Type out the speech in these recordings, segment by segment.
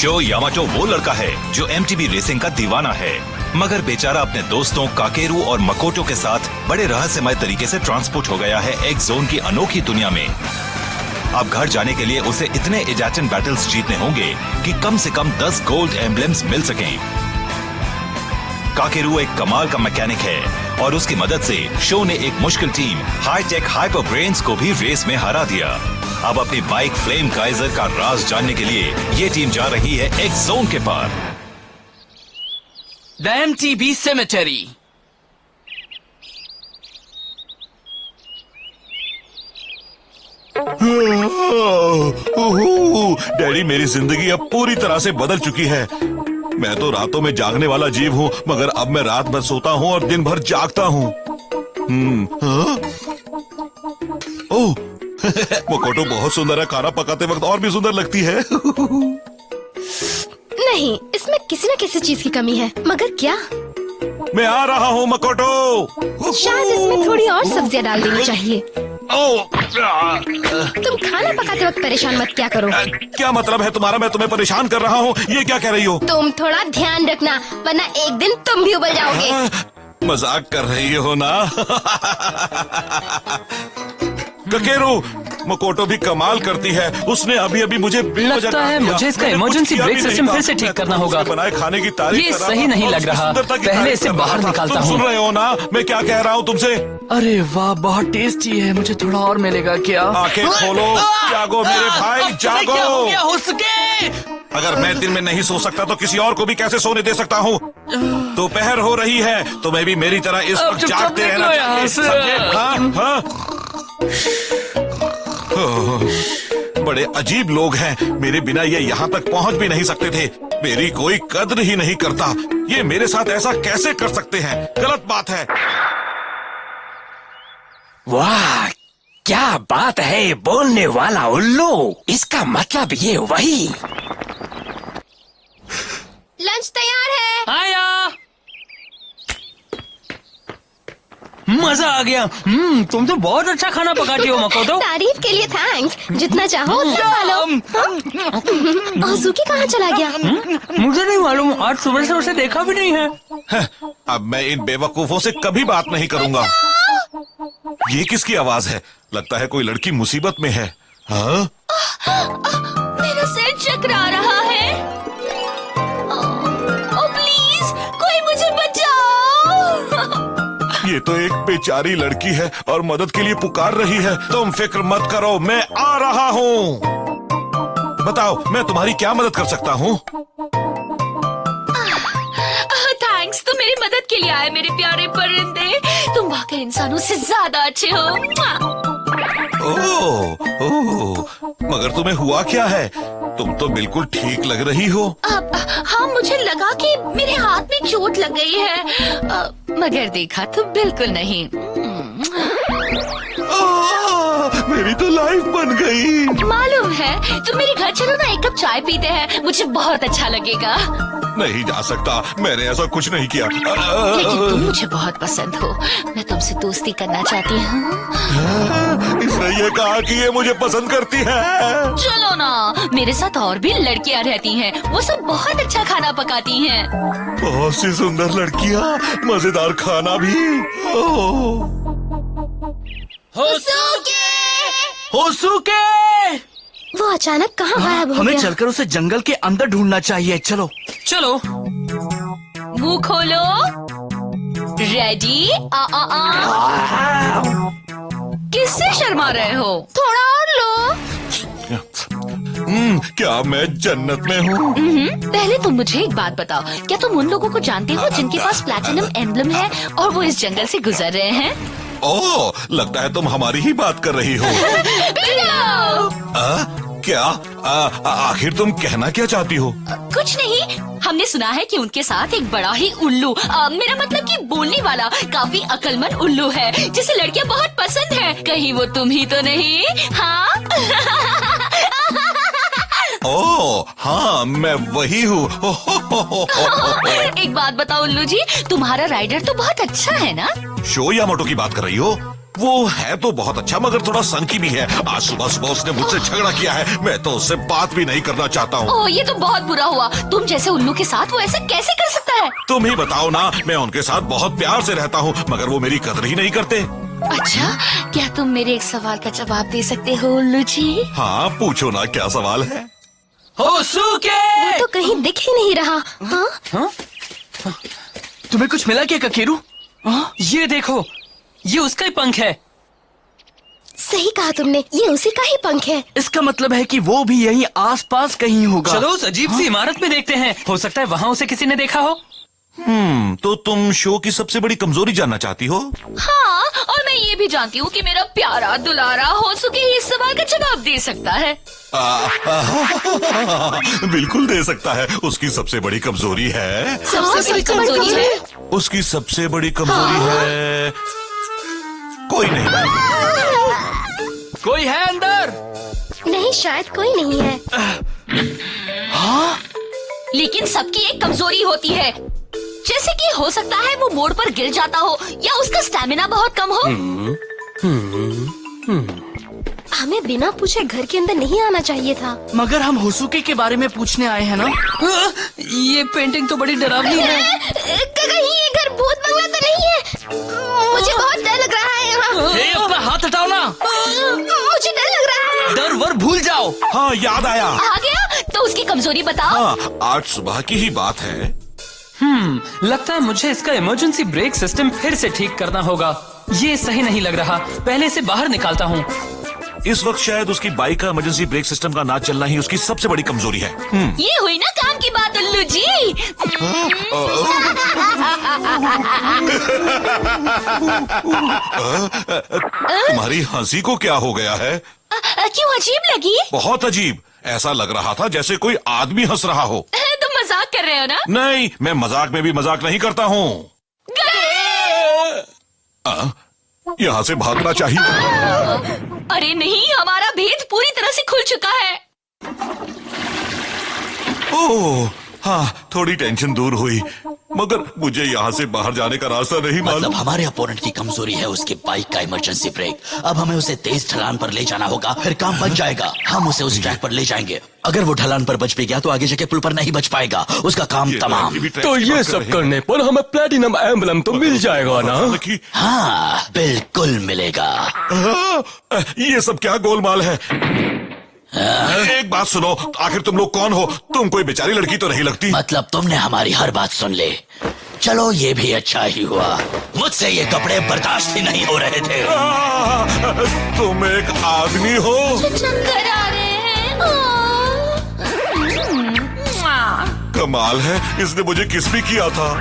Show Yamato वो लड़का है जो एमटीबी रेसिंग का दीवाना है, मगर बेचारा अपने दोस्तों काकेरू और मकोटो के साथ बड़े रहस्यमय तरीके से ट्रांसपोर्ट हो गया है एक जोन की अनोखी दुनिया में। अब घर जाने के लिए उसे इतने एजाचन बैटल्स जीतने होंगे कि कम से कम 10 गोल्ड एम्ब्लेम्स मिल सकें। काकेरू एक कमाल का मैकेनिक है और उसकी मदद से शो ने एक मुश्किल टीम हाईटेक हाइपर ब्रेन्स को भी रेस में हरा दिया। अब अपनी बाइक फ्लेम काइजर का राज जानने के लिए ये टीम जा रही है एक जोन के पार। The MTB Cemetery। डैडी, मेरी जिंदगी अब पूरी तरह से बदल चुकी है। मैं तो रातों में जागने वाला जीव हूँ, मगर अब मैं रात भर सोता हूँ और दिन भर जागता हूँ। ओह, मकोटो बहुत सुंदर है। खाना पकाते वक्त और भी सुंदर लगती है। नहीं, इसमें किसी न किसी चीज की कमी है, मगर क्या? मैं आ रहा हूँ मकोटो। शायद इसमें थोड़ी और सब्जियां डाल देनी चाहिए। तुम खाना पकाते वक्त परेशान मत क्या करो। क्या मतलब है तुम्हारा? मैं तुम्हें परेशान कर रहा हूँ, ये क्या कह रही हो? तुम थोड़ा ध्यान रखना, वरना एक दिन तुम भी उबल जाओगे। मजाक कर रही हो ना? ककेरू, मकोटो भी कमाल करती है। उसने अभी अभी मुझे लगता है मुझे इसका इमरजेंसी ब्रेक सिस्टम फिर से ठीक करना होगा। बनाए खाने की तारीफ ये सही नहीं लग रहा। पहले इसे बाहर निकालता हूँ। सुन रहे हो ना मैं क्या कह रहा हूँ तुमसे? अरे वाह, बहुत टेस्टी है। मुझे थोड़ा और मिलेगा क्या? आंखें खोलो, जागो मेरे भाई, जागो। हो सके। अगर मैं दिन में नहीं सो सकता तो किसी और को भी कैसे सोने दे सकता हूँ? दोपहर हो रही है, तुम्हें भी मेरी तरह इस वक्त जागते रहना चाहिए, समझे? हाँ, हाँ। बड़े अजीब लोग हैं। मेरे बिना ये यहाँ तक पहुँच भी नहीं सकते थे। मेरी कोई कद्र ही नहीं करता। ये मेरे साथ ऐसा कैसे कर सकते हैं? गलत बात है। वाह, क्या बात है, बोलने वाला उल्लू। इसका मतलब ये वही। लंच तैयार है। आया। मजा आ गया। तुम तो बहुत अच्छा खाना पकाती हो मकोटो। तारीफ के लिए थैंक्स। जितना चाहो उतना खा लो। ओजुकी कहाँ चला गया? मुझे नहीं मालूम, आज सुबह से उसे देखा भी नहीं है। अब मैं इन बेवकूफों से कभी बात नहीं करूंगा। ये किसकी आवाज है? लगता है कोई लड़की मुसीबत में है। हाँ? मेरा सिर चकरा रहा है। ओ प्लीज, कोई मुझे बचाओ। ये तो एक बेचारी लड़की है और मदद के लिए पुकार रही है। तुम फिक्र मत करो, मैं आ रहा हूँ। बताओ, मैं तुम्हारी क्या मदद कर सकता हूँ? थैंक्स, तुम मेरी मदद के लिए आए मेरे प्यारे परिंदे। तुम वाकई इंसानों से ज्यादा अच्छे हो। ओह, मगर तुम्हें हुआ क्या है? तुम तो बिल्कुल ठीक लग रही हो। हाँ, मुझे लगा कि मेरे हाथ में चोट लग गई है, मगर देखा तो बिल्कुल नहीं। मेरी तो लाइफ बन गई। मालूम है, तुम मेरे घर चलो ना, एक कप चाय पीते हैं, मुझे बहुत अच्छा लगेगा। नहीं जा सकता, मैंने ऐसा कुछ नहीं किया। लेकिन तुम मुझे बहुत पसंद हो, मैं तुमसे दोस्ती करना चाहती हूँ। इसने ये कहा कि ये मुझे पसंद करती है। चलो ना, मेरे साथ और भी लड़कियाँ रहती हैं, वो सब बहुत अच्छा खाना पकाती हैं। बहुत सी सुंदर लड़कियाँ, मजेदार खाना भी। होसुके! वो अचानक कहाँ गायब हो हमें गया? चलकर उसे जंगल के अंदर ढूंढना चाहिए। चलो चलो। मुंह खोलो। रेडी? किससे शर्मा रहे हो? थोड़ा और लो। क्या मैं जन्नत में हूँ? पहले तुम मुझे एक बात बताओ, क्या तुम उन लोगों को जानते हो जिनके पास प्लैटिनम एम्ब्लम है और वो इस जंगल से गुजर रहे हैं? ओह, लगता है तुम हमारी ही बात कर रही हो। क्या? आखिर तुम कहना क्या चाहती हो? कुछ नहीं, हमने सुना है कि उनके साथ एक बड़ा ही उल्लू, मेरा मतलब कि बोलने वाला काफी अक्लमंद उल्लू है जिसे लड़कियां बहुत पसंद है। कहीं वो तुम ही तो नहीं? हाँ? ओह हाँ, मैं वही हूँ। एक बात बताओ उल्लू जी, तुम्हारा राइडर तो बहुत अच्छा है ना? शो यामाटो की बात कर रही हो? वो है तो बहुत अच्छा मगर थोड़ा संकी भी है। आज सुबह सुबह उसने मुझसे झगड़ा किया है। मैं तो उससे बात भी नहीं करना चाहता हूँ। ओह, ये तो बहुत बुरा हुआ। तुम जैसे उल्लू के साथ वो ऐसे कैसे कर सकता है? तुम ही बताओ ना। मैं उनके साथ बहुत प्यार से रहता हूँ मगर वो मेरी कदर ही नहीं करते। अच्छा, क्या तुम मेरे एक सवाल का जवाब दे सकते हो उल्लू जी? हाँ, पूछो ना, क्या सवाल है? होसुके! वो तो कहीं दिख ही नहीं रहा। हाँ? हाँ? तुम्हें कुछ मिला क्या काकेरू? ये देखो, ये उसका ही पंख है। सही कहा तुमने, ये उसी का ही पंख है। इसका मतलब है कि वो भी यहीं आसपास कहीं होगा। चलो उस अजीब सी इमारत में देखते हैं, हो सकता है वहाँ उसे किसी ने देखा हो। तो तुम शो की सबसे बड़ी कमजोरी जानना चाहती हो? हाँ, और मैं ये भी जानती हूँ कि मेरा प्यारा दुलारा होसुके ही इस सवाल का जवाब दे सकता है। बिल्कुल दे सकता है। उसकी सबसे बड़ी कमजोरी है। सबसे बड़ी कमजोरी है? उसकी सबसे बड़ी कमजोरी है कोई नहीं। कोई है अंदर? नहीं, शायद कोई नहीं है। लेकिन सबकी एक कमजोरी होती है। जैसे कि हो सकता है वो मोड़ पर गिर जाता हो या उसका स्टैमिना बहुत कम हो। हमें बिना पूछे घर के अंदर नहीं आना चाहिए था। मगर हम होसुके के बारे में पूछने आए हैं ना। ये पेंटिंग तो बड़ी डरावनी है। कहीं ये घर भूत बंगला तो नहीं है? मुझे बहुत डर लग रहा है यहाँ। हे, अपना हाथ हटाओ ना। मुझे डर लग रहा है। डर वर भूल जाओ। हाँ, याद आया। आ गया? तो उसकी कमजोरी बताओ। हाँ, आज सुबह की ही बात है। लगता है मुझे इसका इमरजेंसी ब्रेक सिस्टम फिर से ठीक करना होगा। ये सही नहीं लग रहा, पहले से बाहर निकालता हूँ। इस वक्त शायद उसकी बाइक का इमरजेंसी ब्रेक सिस्टम का ना चलना ही उसकी सबसे बड़ी कमजोरी है। ये हुई ना काम की बात उल्लू जी। तुम्हारी हंसी को क्या हो गया है? क्यों अजीब लगी? बहुत अजीब। ऐसा लग रहा था जैसे कोई आदमी हंस रहा हो। तुम मजाक कर रहे हो ना? नहीं, मैं मजाक में भी मजाक नहीं करता हूँ। यहाँ से भागना चाहिए। अरे नहीं, हमारा भेद पूरी तरह से खुल चुका है। ओह, हाँ, थोड़ी टेंशन दूर हुई मगर मुझे यहाँ से बाहर जाने का रास्ता नहीं मतलब मालूम। हमारे अपोनेंट की कमजोरी है उसकी बाइक का इमरजेंसी ब्रेक। अब हमें उसे तेज ढलान पर ले जाना होगा, फिर काम बच जाएगा। हम उसे उस ट्रैक पर ले जाएंगे। अगर वो ढलान पर बच भी गया तो आगे जाके पुल पर नहीं बच पाएगा, उसका काम ये तमाम। लड़की भी ट्रैक तो की ये बात कर सब रही है। करने पर हमें प्लेटिनम एम्बलम तो मिल जाएगा ना? कि- हाँ, बिल्कुल मिलेगा। ये सब क्या गोलमाल है? एक बात सुनो, आखिर तुम लोग कौन हो? तुम कोई बेचारी लड़की तो नहीं लगती। मतलब तुमने हमारी हर बात सुन ले। चलो, ये भी अच्छा ही हुआ। मुझसे ये कपड़े बर्दाश्त ही नहीं हो रहे थे। तुम एक आदमी हो? चक्कर आ रहे हैं। कमाल है, इसने मुझे किस भी किया था।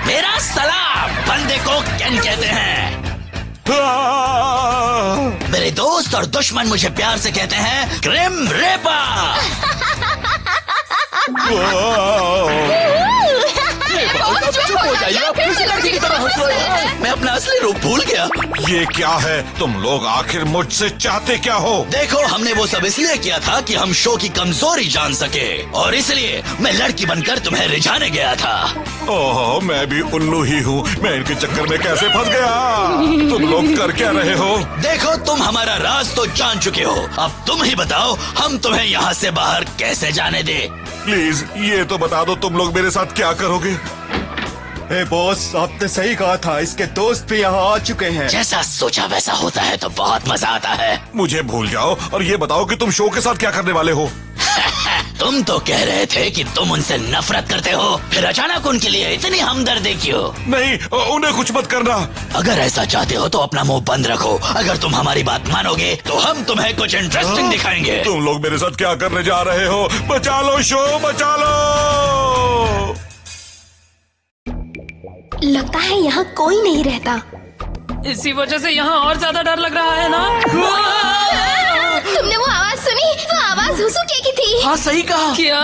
मेरा सलाम, बंदे को कैन कहते हैं। मेरे दोस्त और दुश्मन मुझे प्यार से कहते हैं ग्रिम रेपर। चुप हो जाइए, आप किसी लड़की की तरह हंस रहे हैं। मैं अपना असली रूप भूल गया। ये क्या है? तुम लोग आखिर मुझसे चाहते क्या हो? देखो, हमने वो सब इसलिए किया था कि हम शो की कमजोरी जान सके, और इसलिए मैं लड़की बनकर तुम्हें रिझाने गया था। ओह, मैं भी उल्लू ही हूँ। मैं इनके चक्कर में कैसे फंस गया? तुम लोग कर क्या रहे हो? देखो, तुम हमारा राज तो जान चुके हो। अब तुम ही बताओ, हम तुम्हें यहाँ से बाहर कैसे जाने दे? प्लीज ये तो बता दो, तुम लोग मेरे साथ क्या करोगे? बॉस, आपने सही कहा था, इसके दोस्त भी यहाँ आ चुके हैं। जैसा सोचा वैसा होता है तो बहुत मजा आता है। मुझे भूल जाओ और ये बताओ कि तुम शो के साथ क्या करने वाले हो? तुम तो कह रहे थे कि तुम उनसे नफरत करते हो, फिर अचानक उनके लिए इतनी हमदर्दी क्यों? नहीं, उन्हें कुछ मत करना। अगर ऐसा चाहते हो तो अपना मुंह बंद रखो। अगर तुम हमारी बात मानोगे तो हम तुम्हें कुछ इंटरेस्टिंग दिखाएंगे। तुम लोग मेरे साथ क्या करने जा रहे हो? बचा लो शो, बचा लो। लगता है यहाँ कोई नहीं रहता। इसी वजह से यहाँ और ज्यादा डर लग रहा है ना? तुमने वो आवाज सुनी? वो आवाज होसुके की थी। हाँ, सही कहा। क्या?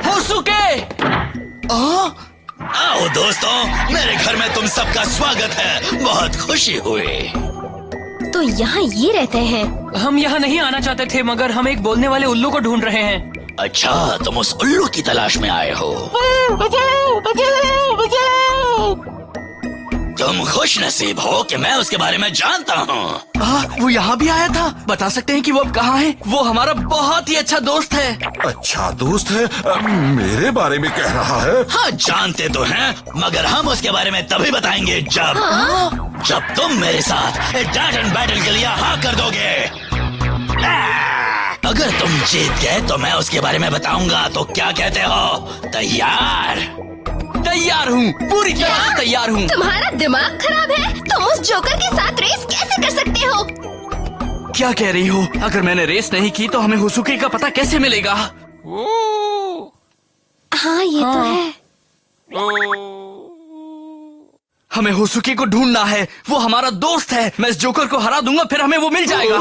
होसुके! आओ दोस्तों, मेरे घर में तुम सबका स्वागत है। बहुत खुशी हुई। तो यहाँ ये रहते हैं। हम यहाँ नहीं आना चाहते थे मगर हम एक बोलने वाले उल्लू को ढूंढ रहे हैं। अच्छा, तुम उस उल्लू की तलाश में आए हो। तुम खुश नसीब हो कि मैं उसके बारे में जानता हूँ। वो यहाँ भी आया था। बता सकते हैं कि वो अब कहाँ है? वो हमारा बहुत ही अच्छा दोस्त है। अच्छा दोस्त है? मेरे बारे में कह रहा है? हाँ जानते तो हैं, मगर हम उसके बारे में तभी बताएंगे जब तुम मेरे साथ टाइटन बैटल के लिए हाँ कर दोगे। अगर तुम जीत गए तो मैं उसके बारे में बताऊंगा। तो क्या कहते हो? तैयार? तैयार हूँ, पूरी तरह से तैयार हूँ। तुम्हारा दिमाग खराब है? तुम उस जोकर के साथ रेस कैसे कर सकते हो? क्या कह रही हो? अगर मैंने रेस नहीं की तो हमें होसुके का पता कैसे मिलेगा? हाँ ये तो है। हमें होसुके को ढूंढना है। वो हमारा दोस्त है। मैं इस जोकर को हरा दूंगा, फिर हमें वो मिल जाएगा।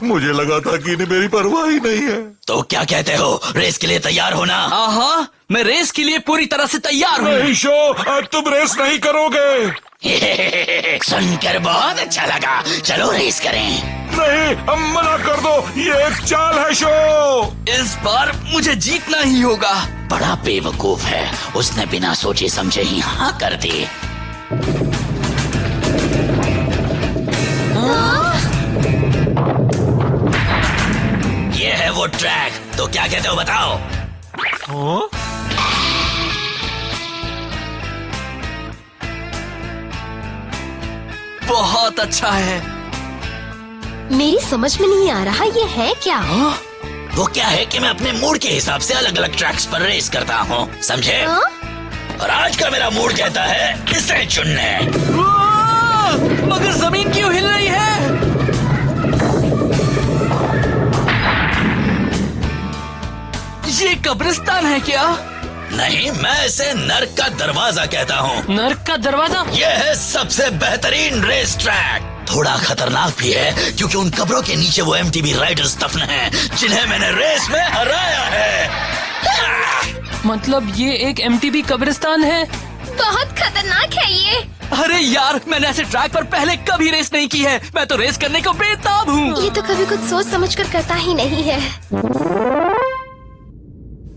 मुझे लगा था कि इन्हें मेरी परवाह ही नहीं है। तो क्या कहते हो? रेस के लिए तैयार हो ना? हाँ, मैं रेस के लिए पूरी तरह से तैयार हूँ। नहीं शो, अब तुम रेस नहीं करोगे। सुनकर बहुत अच्छा लगा। चलो रेस करें। नहीं, हम मना कर दो। ये एक चाल है शो। इस बार मुझे जीतना ही होगा। बड़ा बेवकूफ है, उसने बिना सोचे समझे ही हाँ कर दी। ये है वो ट्रैक। तो क्या कहते हो बताओ? बहुत अच्छा है। मेरी समझ में नहीं आ रहा ये है क्या? वो क्या है कि मैं अपने मूड के हिसाब से अलग अलग ट्रैक्स पर रेस करता हूँ, समझे? और आज का मेरा मूड कहता है इसे चुनने। मगर जमीन क्यों हिल रही है? ये कब्रिस्तान है क्या? नहीं, मैं इसे नर्क का दरवाजा कहता हूँ। नर्क का दरवाजा? यह है सबसे बेहतरीन रेस ट्रैक। थोड़ा खतरनाक भी है क्योंकि उन कब्रों के नीचे वो एमटीबी राइडर्स दफन हैं जिन्हें मैंने रेस में हराया है। मतलब ये एक एमटीबी कब्रिस्तान है? बहुत खतरनाक है ये। अरे यार, मैंने ऐसे ट्रैक पर पहले कभी रेस नहीं की है। मैं तो रेस करने को बेताब हूँ। ये तो कभी कुछ सोच समझ कर करता ही नहीं है।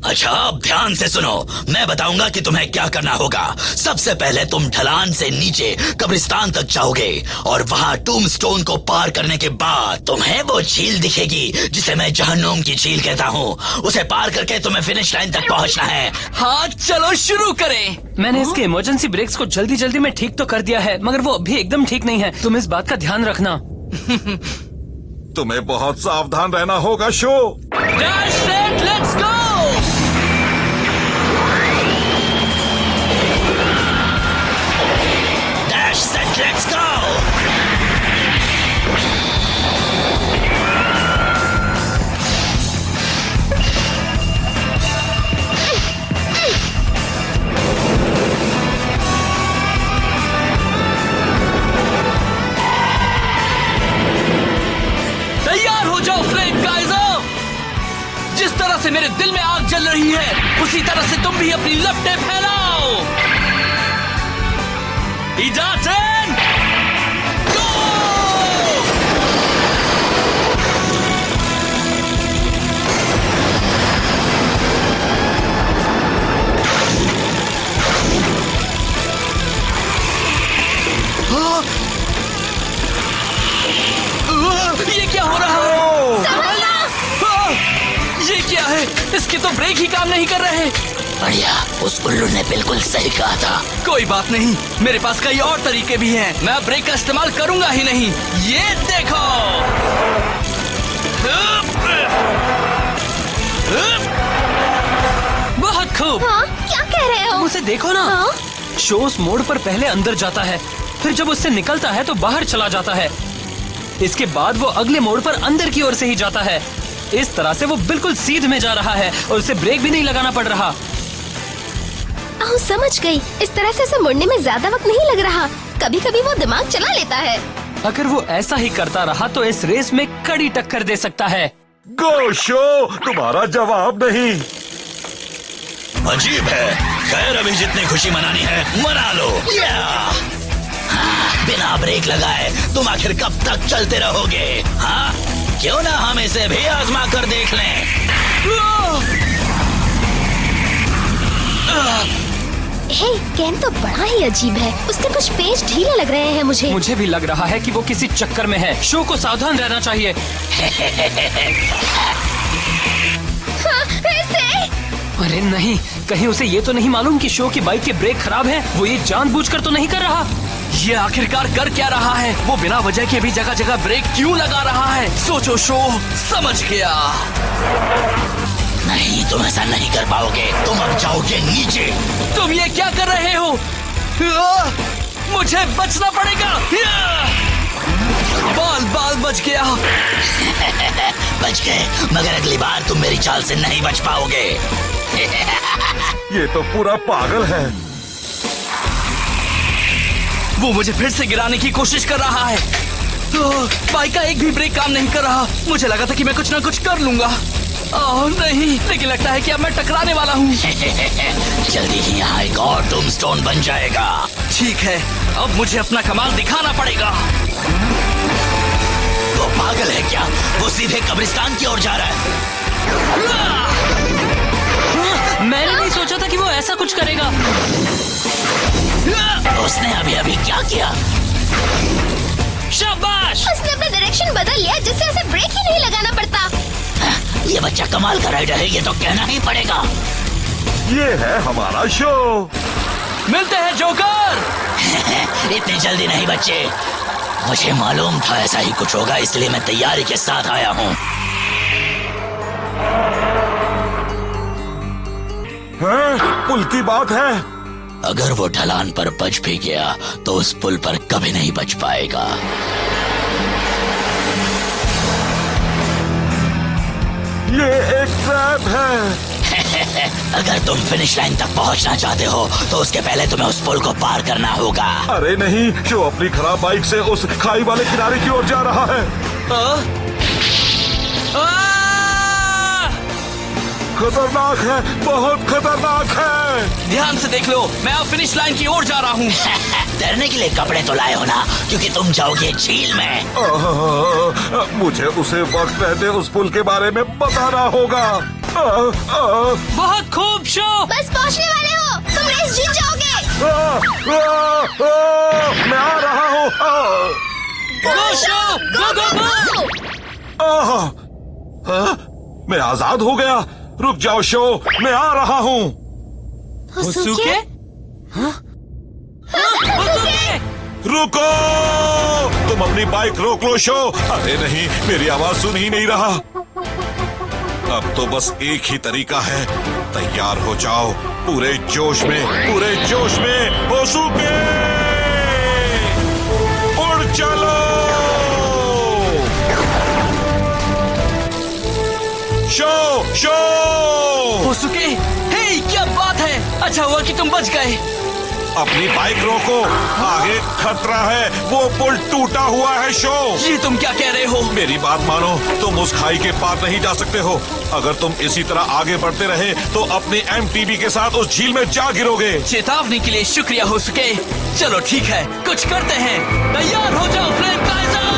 अच्छा, अब ध्यान से सुनो। मैं बताऊंगा कि तुम्हें क्या करना होगा। सबसे पहले तुम ढलान से नीचे कब्रिस्तान तक जाओगे और वहाँ टूम्बस्टोन को पार करने के बाद तुम्हें वो झील दिखेगी जिसे मैं जहन्नुम की झील कहता हूँ। उसे पार करके तुम्हें फिनिश लाइन तक पहुँचना है। हाँ, चलो शुरू करें। मैंने इसके इमरजेंसी ब्रेक्स को जल्दी जल्दी में ठीक तो कर दिया है, मगर वो अभी एकदम ठीक नहीं है। तुम इस बात का ध्यान रखना। तुम्हें बहुत सावधान रहना होगा show. Dash, set, let's go! Dash, set, let's go! तैयार हो जाओ फ्लेम काइजर। जिस तरह से मेरे दिल में आग जल रही है, उसी तरह से तुम भी अपनी लपटें फैलाओ। इजाज़त, गो! ये क्या हो रहा है? ये क्या है? इसके तो ब्रेक ही काम नहीं कर रहे। बढ़िया, उस उल्लू ने बिल्कुल सही कहा था। कोई बात नहीं, मेरे पास कई और तरीके भी हैं। मैं ब्रेक का इस्तेमाल करूंगा ही नहीं। ये देखो। बहुत खूब। हाँ, क्या कह रहे हो? उसे देखो ना। हाँ? शो उस मोड़ पर पहले अंदर जाता है, फिर जब उससे निकलता है तो बाहर चला जाता है। इसके बाद वो अगले मोड़ पर अंदर की ओर से ही जाता है। इस तरह से वो बिल्कुल सीध में जा रहा है और उसे ब्रेक भी नहीं लगाना पड़ रहा। समझ गई। इस तरह से उसे मुड़ने में ज्यादा वक्त नहीं लग रहा। कभी कभी वो दिमाग चला लेता है। अगर वो ऐसा ही करता रहा तो इस रेस में कड़ी टक्कर दे सकता है। गो शो, तुम्हारा जवाब नहीं। अजीब है। खैर, अभी जितनी खुशी मनानी है मना लो। हाँ, बिना ब्रेक लगाए तुम आखिर कब तक चलते रहोगे? हाँ, क्यों ना हम इसे भी आजमा कर देख लें। हे, केन तो बड़ा ही अजीब है। उसके कुछ पेच ढीले लग रहे हैं मुझे। मुझे भी लग रहा है कि वो किसी चक्कर में है। शो को सावधान रहना चाहिए। हाँ, ऐसे? अरे नहीं, कहीं उसे ये तो नहीं मालूम कि शो की बाइक के ब्रेक खराब हैं? वो ये जानबूझकर तो नहीं कर रहा। ये आखिरकार कर क्या रहा है? वो बिना वजह के भी जगह जगह ब्रेक क्यों लगा रहा है? सोचो शो, समझ गया। नहीं, तुम ऐसा नहीं कर पाओगे। तुम अब जाओगे नीचे। तुम ये क्या कर रहे हो? मुझे बचना पड़ेगा। बाल बच गया। बच गए, मगर अगली बार तुम मेरी चाल से नहीं बच पाओगे। ये तो पूरा पागल है। वो मुझे फिर से गिराने की कोशिश कर रहा है। बाइक का एक भी ब्रेक काम नहीं कर रहा। मुझे लगा था कि मैं कुछ ना कुछ कर लूंगा। नहीं, लेकिन लगता है कि अब मैं टकराने वाला हूँ। जल्दी ही यहाँ एक और टूमस्टोन बन जाएगा। ठीक है, अब मुझे अपना कमाल दिखाना पड़ेगा। वो पागल है क्या? वो सीधे कब्रिस्तान की ओर जा रहा है। मैंने नहीं सोचा था कि वो ऐसा कुछ करेगा। उसने अभी क्या किया? शाबाश! उसने अपना डायरेक्शन बदल लिया, जिससे उसे ब्रेक ही नहीं लगाना पड़ता। ये बच्चा कमाल का राइडर है, ये तो कहना ही पड़ेगा। ये है हमारा शो। मिलते हैं जोकर। इतनी जल्दी नहीं बच्चे, मुझे मालूम था ऐसा ही कुछ होगा, इसलिए मैं तैयारी के साथ आया हूँ। पुल की बात है। अगर वो ढलान पर बच भी गया तो उस पुल पर कभी नहीं बच पाएगा। ये एक ट्रैप है। अगर तुम फिनिश लाइन तक पहुंचना चाहते हो तो उसके पहले तुम्हें उस पुल को पार करना होगा। अरे नहीं, जो अपनी खराब बाइक से उस खाई वाले किनारे की ओर जा रहा है। खतरनाक है, बहुत खतरनाक है। ध्यान से देख लो, मैं अब फिनिश लाइन की ओर जा रहा हूँ। तैरने के लिए कपड़े तो लाए हो ना, क्योंकि तुम जाओगे झील में। मुझे उसे वक्त रहते उस पुल के बारे में बताना होगा। बहुत खूब शो। बस पहुंचने वाले हो, तुम रेस जीत जाओगे। मैं आ रहा हूँ। गो शो, गो गो गो। मैं आजाद हो गया। रुक जाओ शो, मैं आ रहा हूँ। होसुके? रुको, तुम अपनी बाइक रोक लो शो। अरे नहीं, मेरी आवाज सुन ही नहीं रहा। अब तो बस एक ही तरीका है, तैयार हो जाओ। पूरे जोश में, पूरे जोश में। होसुके, उड़ चलो। Show show. होसुके, हे, क्या बात है? अच्छा हुआ कि तुम बच गए। अपनी बाइक रोको, आगे खतरा है। वो पुल टूटा हुआ है शो। ये तुम क्या कह रहे हो? मेरी बात मानो, तुम उस खाई के पार नहीं जा सकते हो। अगर तुम इसी तरह आगे बढ़ते रहे तो अपनी MTB के साथ उस झील में जा गिरोगे। चेतावनी के लिए शुक्रिया होसुके। चलो ठीक है, कुछ करते हैं। तैयार हो जाओ फ्लेम काइजर।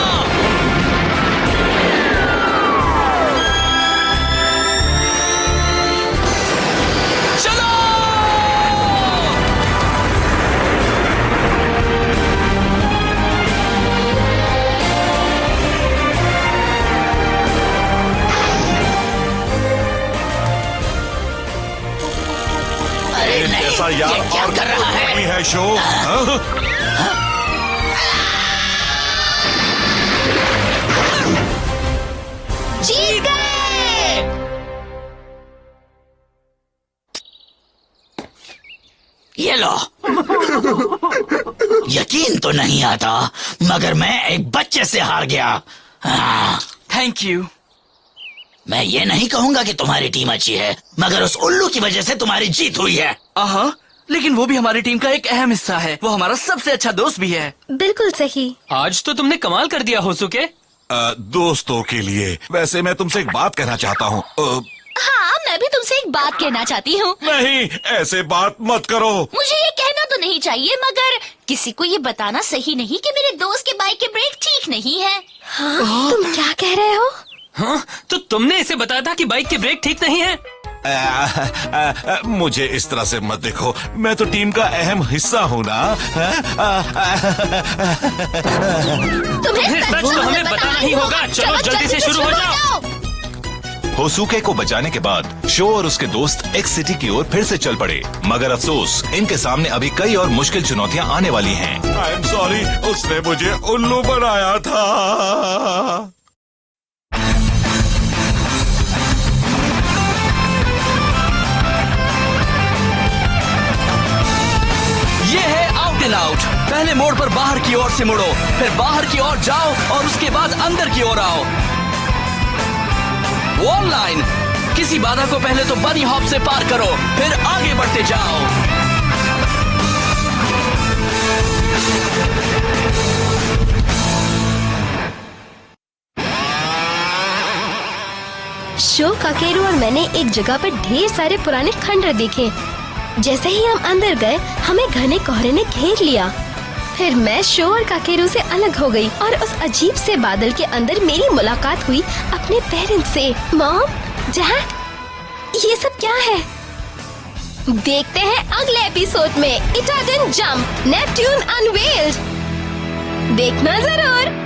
ऐसा यार ये क्या और कर रहा है? नहीं है शो। जीत गए। ये लो। यकीन तो नहीं आता, मगर मैं एक बच्चे से हार गया। Thank you. मैं ये नहीं कहूंगा कि तुम्हारी टीम अच्छी है, मगर उस उल्लू की वजह से तुम्हारी जीत हुई है। लेकिन वो भी हमारी टीम का एक अहम हिस्सा है। वो हमारा सबसे अच्छा दोस्त भी है। बिल्कुल सही। आज तो तुमने कमाल कर दिया होसुके। दोस्तों के लिए। वैसे मैं तुमसे एक बात कहना चाहता हूँ। हाँ, मैं भी तुमसे एक बात कहना चाहती हूँ। नहीं, ऐसे बात मत करो। मुझे ये कहना तो नहीं चाहिए, मगर किसी को ये बताना सही नहीं कि मेरे दोस्त के बाइक के ब्रेक ठीक नहीं है। हाँ, तुम क्या कह रहे हो? हाँ, तो तुमने इसे बताया था कि बाइक के ब्रेक ठीक नहीं है? मुझे इस तरह से मत देखो, मैं तो टीम का अहम हिस्सा हूँ ना। तुम्हें सच तो हमें बताना ही होगा। चलो जल्दी से शुरू हो जाओ। होसुके को बचाने के बाद शो और उसके दोस्त एक्स सिटी की ओर फिर से चल पड़े, मगर अफसोस इनके सामने अभी कई और मुश्किल चुनौतियां आने वाली हैं। आई एम सॉरी, उसने मुझे उल्लू बनाया था। ये है आउट एंड आउट। पहले मोड़ पर बाहर की ओर से मुड़ो, फिर बाहर की ओर जाओ और उसके बाद अंदर की ओर आओ। वॉल लाइन, किसी बाधा को पहले तो बनी हॉप से पार करो, फिर आगे बढ़ते जाओ। शो, काकेरू और मैंने एक जगह पर ढेर सारे पुराने खंडर देखे। जैसे ही हम अंदर गए, हमें घने कोहरे ने घेर लिया। फिर मैं शो और काकेरू से अलग हो गई और उस अजीब से बादल के अंदर मेरी मुलाकात हुई अपने पेरेंट्स से। मॉम, डैड, ये सब क्या है? देखते हैं अगले एपिसोड में इटाडन जंप, नेपट्यून अनवेल्ड। देखना जरूर।